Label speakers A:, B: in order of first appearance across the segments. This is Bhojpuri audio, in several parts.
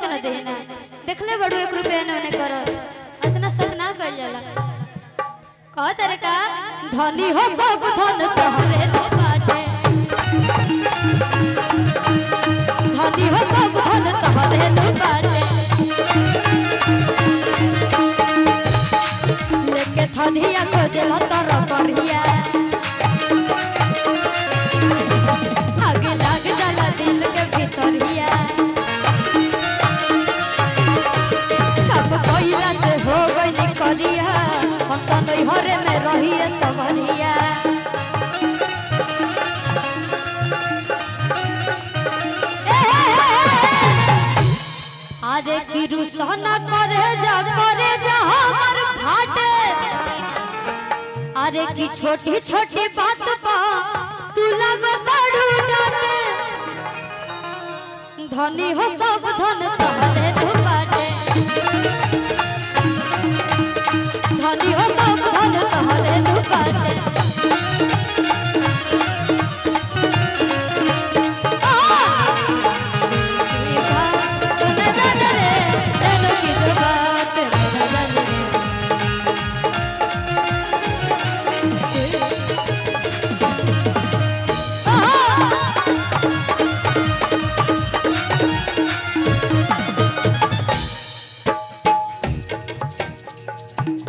A: करे के न दे ना देखले बड़ू 1 रुपया ने ओने कर इतना सब ना कइल जाला कह तेरे का धनी हो सब धन तोहरे नो बाटे धनी हो सब धन तोहरे नो बाटे लेके धनिया खोजल तर बढ़िया आगे लाग जाला दिल के भीतरिया सब कोइला से हो गई करिया हम तो नैहरे में रहिए सबरिया अरे की रुसना करे जा हमर फाटे अरे की छोटी छोटी बात पा तू लगो बड़ू डाटे धनी हो सब धन तोहरे नो बाटे धनी हो सब धन तोहरे नो बाटे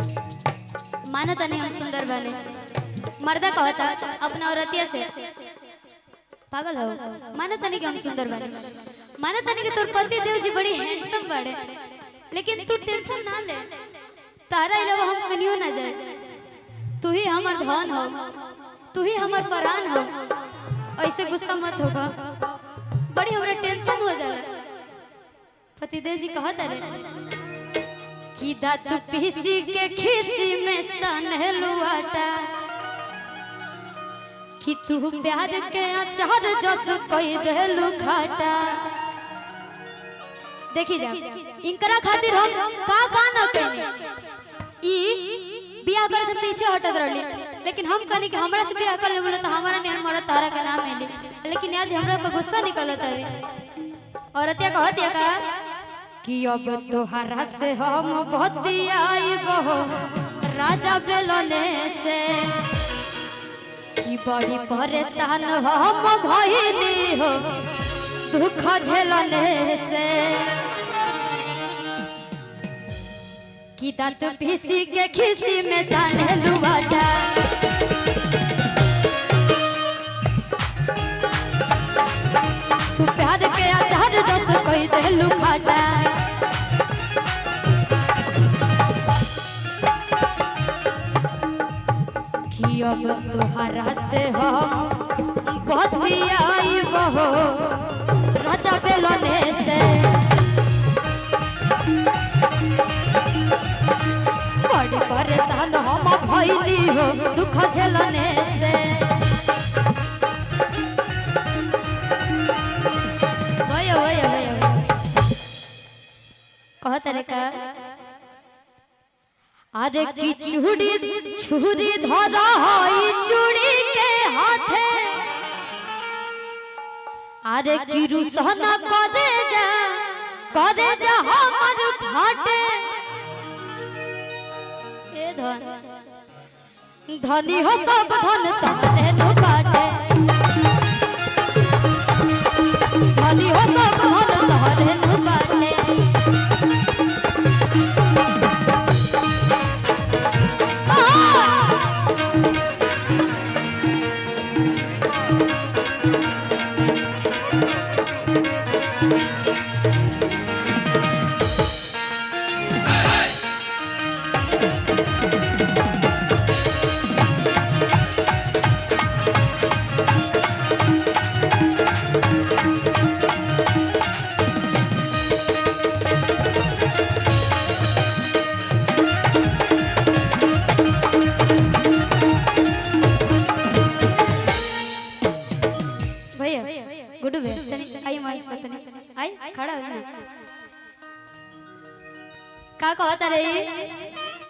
A: मानता नहीं हम सुंदर बने मर्दा कहता अपना औरतिया से पागल हो मानता नहीं कि हम सुंदर बने मानता नहीं कि तोर पति देव जी बड़ी हैंडसम बड़े लेकिन तू टेंशन ना ले तारा अलावा हम कनियो ना जाए तू ही हमार धन हो तू ही हमार प्राण हो ऐसे गुस्सा मत होगा बड़ी हमरा टेंशन हो जाला पति देव जी कहता रे कि दांत पीसी के खीसी में सनहलू आटा कि तू प्यार के अचार जस कोई देलू घाटा देखी जा इनकरा खातिर हम का न कइने ई बियाह करे से पीछे हटत रहली लेकिन हम कहनी कि हमरा से बियाह कर लेबो तो हमारा निहर मरत तारा के नाम मिली लेकिन आज हमरा पर गुस्सा निकलत है औरतिया कहतिया का कि अब तोहरा से हम बतियाई बहो राजा बेलने से कि बड़ी परेशान हम भइली हो दुख झेलने से कि दांत पीसी के खीसी में सानलू बाटा तू प्यार के आचार जस कोई देलू घाटा अब तोहरा से हम बतियाई बहो राजा बेलने से बड़ी परेशान हम भइली हो दुख झेलने से कहता रे का अरे की छुरी धरा हई चूड़ी के हाथे अरे की रुसना करे जा हमर फाटे ए धनी हो सब धन तोहरे नो बाटे धनी हो